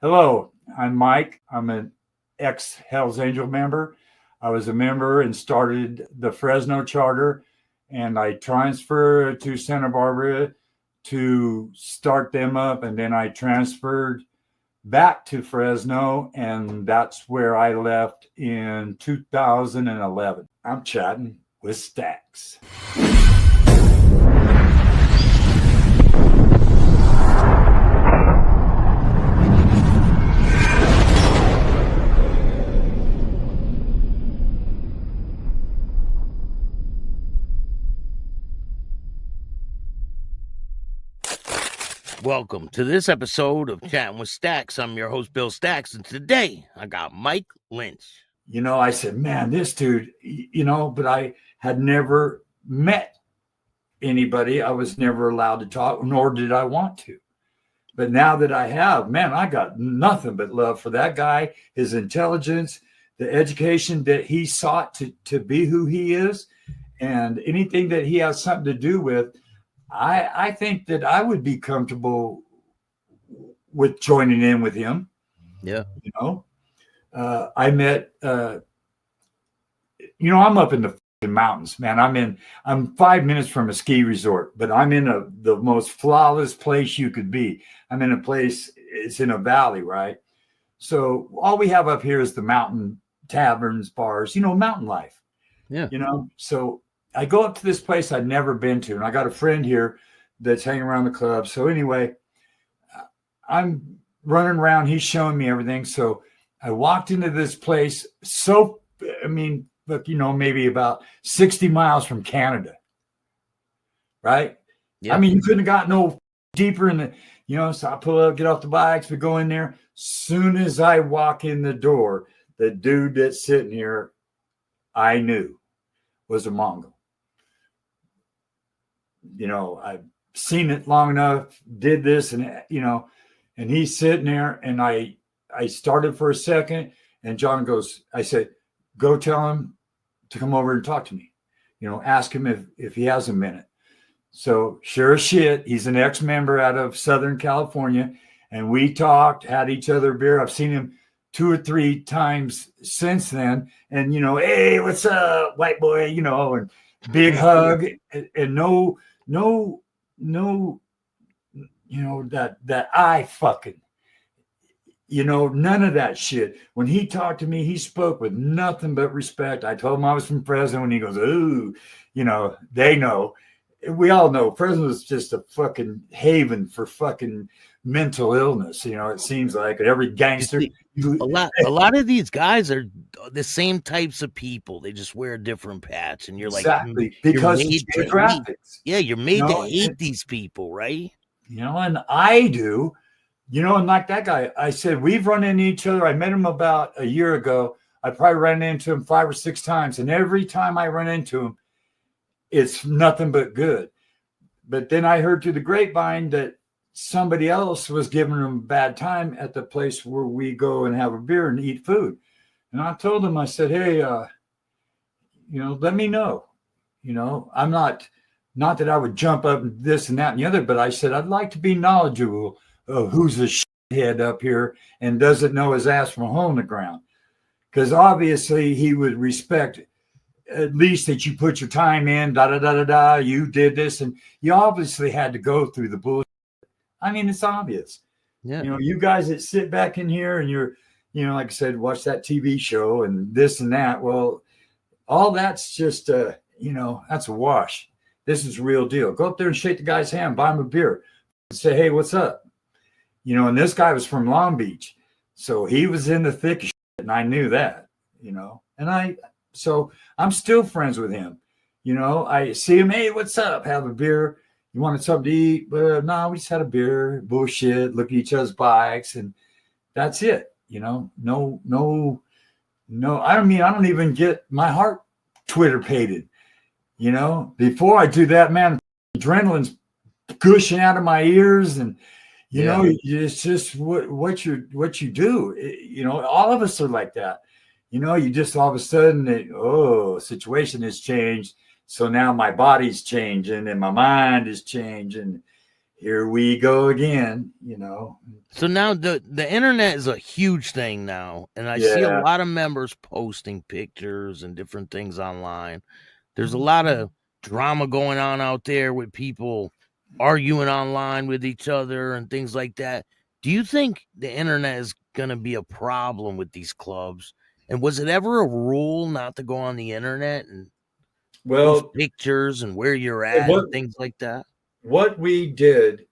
Hello, I'm Mike. I'm an ex Hells Angel member. I was a member and started the Fresno charter, and I transferred to Santa Barbara to start them up. And then I transferred back to Fresno, and that's where I left in 2011. I'm chatting with Staxx. Welcome to this episode of Chattin with Staxx. I'm your host, Bill Staxx, and today I got Mike Lynch. I said, man, this dude, but I had never met anybody. I was never allowed to talk, nor did I want to. But now that I have, man, I got nothing but love for that guy, his intelligence, the education that he sought to be who he is, and anything that he has something to do with. I think that I would be comfortable with joining in with him. Yeah. I met, I'm up in the mountains, man. I'm 5 minutes from a ski resort, but I'm in the most flawless place you could be. I'm in a place, it's in a valley, right? So all we have up here is the mountain taverns, bars, mountain life. Yeah. So I go up to this place I'd never been to, and I got a friend here that's hanging around the club. So anyway, I'm running around. He's showing me everything. So I walked into this place. Maybe about 60 miles from Canada, right? Yeah. You couldn't have got no deeper in the, so I pull up, get off the bikes, we go in there. Soon as I walk in the door, the dude that's sitting here, I knew was a Mongol. I've seen it long enough, did this, and he's sitting there, and I started for a second, and John goes, I said, go tell him to come over and talk to me, ask him if he has a minute. So sure as shit, he's an ex-member out of Southern California, and we talked, had each other beer. I've seen him 2 or 3 times since then, and hey, what's up, white boy, and big hug, and no, that I fucking, none of that shit. When he talked to me, he spoke with nothing but respect. I told him I was from Fresno, and he goes, ooh, they know. We all know Fresno is just a fucking haven for fucking mental illness. It seems like every gangster. A lot of these guys are the same types of people. They just wear a different patch, and you're exactly, like, because it's geographics. Yeah, you're made to hate these people, right? And I do. And like that guy, I said, we've run into each other. I met him about a year ago. I probably ran into him 5 or 6 times. And every time I run into him, it's nothing but good. But then I heard through the grapevine that somebody else was giving him a bad time at the place where we go and have a beer and eat food. And I told him, I said, hey, let me know. I'm not that I would jump up and this and that and the other, but I said, I'd like to be knowledgeable of who's the shithead up here and doesn't know his ass from a hole in the ground. Because obviously he would respect at least that you put your time in, you did this, and you obviously had to go through the bullshit. It's obvious. Yeah. You guys that sit back in here and you're, like I said, watch that TV show and this and that. Well, all that's just, that's a wash. This is a real deal. Go up there and shake the guy's hand, buy him a beer, and say, hey, what's up? And this guy was from Long Beach. So he was in the thick of shit, and I knew that, so I'm still friends with him. I see him, hey, what's up? Have a beer. You wanted something to eat? No, we just had a beer, bullshit, look at each other's bikes, and that's it. No, I don't even get my heart Twitter pated. Before I do that, man, adrenaline's gushing out of my ears, and it's just what you do. All of us are like that. You just all of a sudden, situation has changed. So now my body's changing and my mind is changing. here we go again, you know. So now the internet is a huge thing now, and I see a Yeah. lot of members posting pictures and different things online. There's a lot of drama going on out there with people arguing online with each other and things like that. Do you think the internet is going to be a problem with these clubs? And was it ever a rule not to go on the internet and post Well, pictures and where you're at what and things like that? what we did,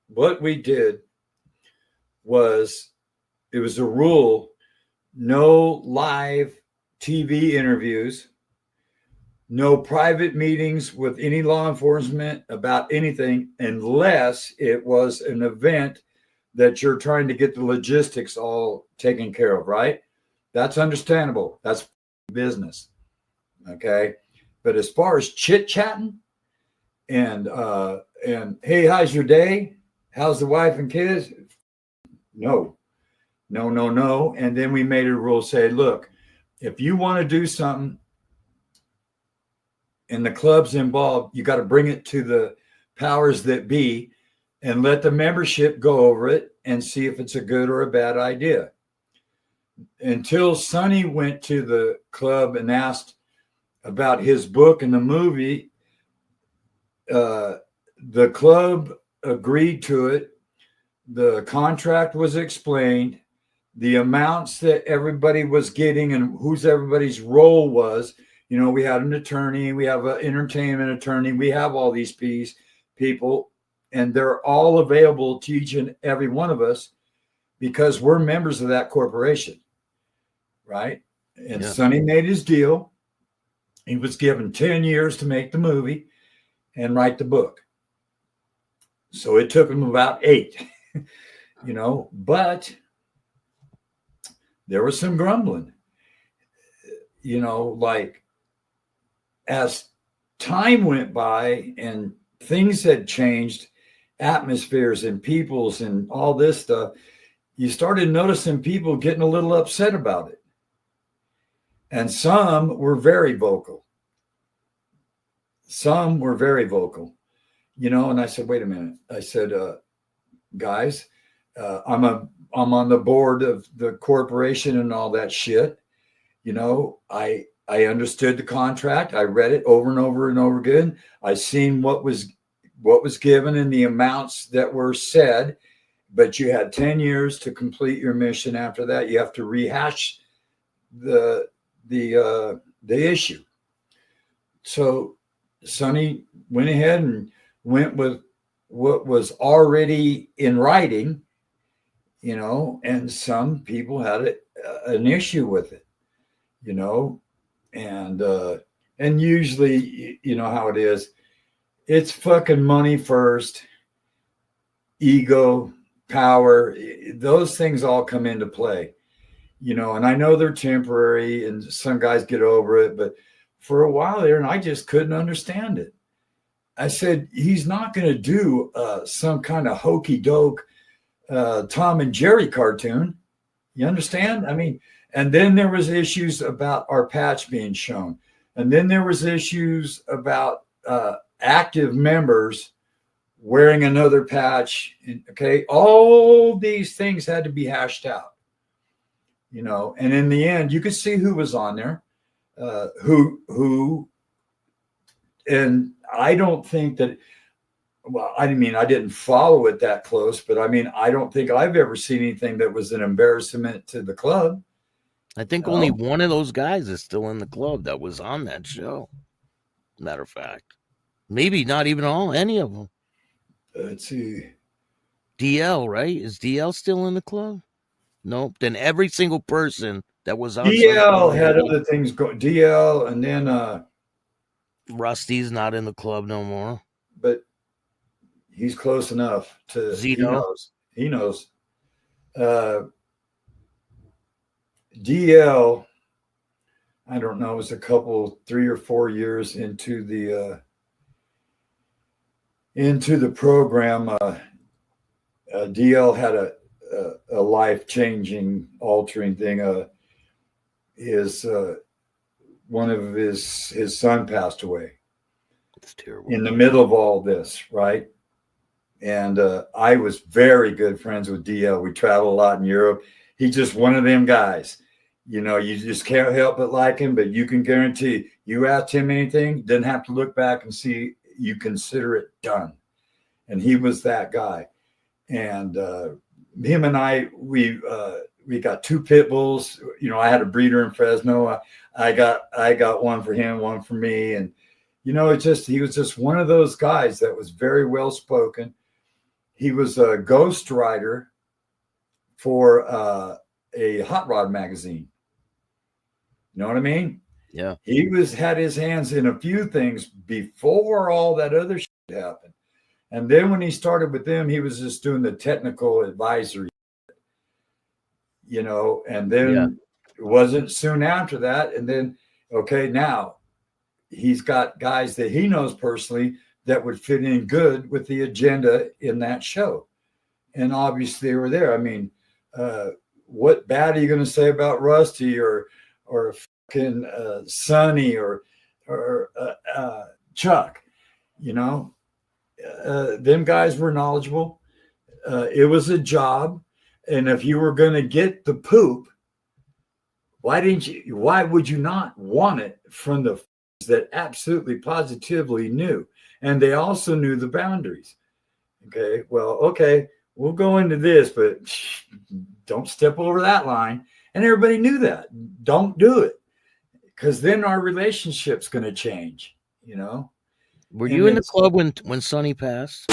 what we did was it was a rule: no live TV interviews, no private meetings with any law enforcement about anything unless it was an event that you're trying to get the logistics all taken care of, right? That's understandable. That's business. Okay. But as far as chit chatting and hey, how's your day? How's the wife and kids? No, no, no, no. And then we made a rule say, look, if you want to do something and the club's involved, you got to bring it to the powers that be and let the membership go over it and see if it's a good or a bad idea. Until Sonny went to the club and asked about his book and the movie, the club agreed to it. The contract was explained, the amounts that everybody was getting and whose everybody's role was. You know, we had an attorney, we have an entertainment attorney, we have all these people, and they're all available to each and every one of us because we're members of that corporation, right? And Sonny made his deal. He was given 10 years to make the movie and write the book. So it took him about 8, you know, but there was some grumbling, you know, like as time went by and things had changed, atmospheres and peoples and all this stuff, you started noticing people getting a little upset about it. And some were very vocal. Some were very vocal, you know, and I said, wait a minute. I said, guys, I'm on the board of the corporation and all that shit. You know, I understood the contract. I read it over and over and over again. I seen what was given and the amounts that were said, but you had 10 years to complete your mission. After that, you have to rehash the issue. So Sonny went ahead and went with what was already in writing, you know, and some people had an issue with it, you know, and usually, you know how it is. It's fucking money first, ego, power. Those things all come into play, you know, and I know they're temporary and some guys get over it, but for a while there, and I just couldn't understand it. I said, he's not going to do some kind of hokey doke Tom and Jerry cartoon. You understand? I mean, and then there was issues about our patch being shown. And then there was issues about active members wearing another patch. Okay. All these things had to be hashed out, you know, and in the end, you could see who was on there, and I don't think that, well, I mean, I didn't follow it that close, but I mean, I don't think I've ever seen anything that was an embarrassment to the club. I think only one of those guys is still in the club that was on that show. Matter of fact, maybe not even any of them. Let's see. DL, right? Is DL still in the club? Nope. Then every single person that was on DL had other things going. DL, and then Rusty's not in the club no more. But he's close enough to Zito. He knows. DL, I don't know, it was a couple, 3 or 4 years into the program. DL had a life-changing, altering thing. One of his son passed away. That's terrible. In the middle of all this, right? And I was very good friends with DL. We traveled a lot in Europe. He's just one of them guys. You know, you just can't help but like him, but you can guarantee you asked him anything, didn't have to look back and see, you consider it done. And he was that guy. And him and I, we got 2 pit bulls. You know, I had a breeder in Fresno. I got one for him, one for me. And, you know, he was just one of those guys that was very well spoken. He was a ghostwriter for a hot rod magazine. You know what I mean? Yeah. He had his hands in a few things before all that other shit happened. And then when he started with them, he was just doing the technical advisory, you know, and then it wasn't soon after that. And then, okay, now he's got guys that he knows personally that would fit in good with the agenda in that show. And obviously they were there. I mean, what bad are you going to say about Rusty or fucking Sonny or Chuck? You know, them guys were knowledgeable. It was a job. And if you were going to get the poop, why would you not want it from the that absolutely positively knew? And they also knew the boundaries. Okay, well, okay, we'll go into this, but don't step over that line. And everybody knew that. Don't do it, because then our relationship's going to change, you know? Were you in the club when Sonny passed?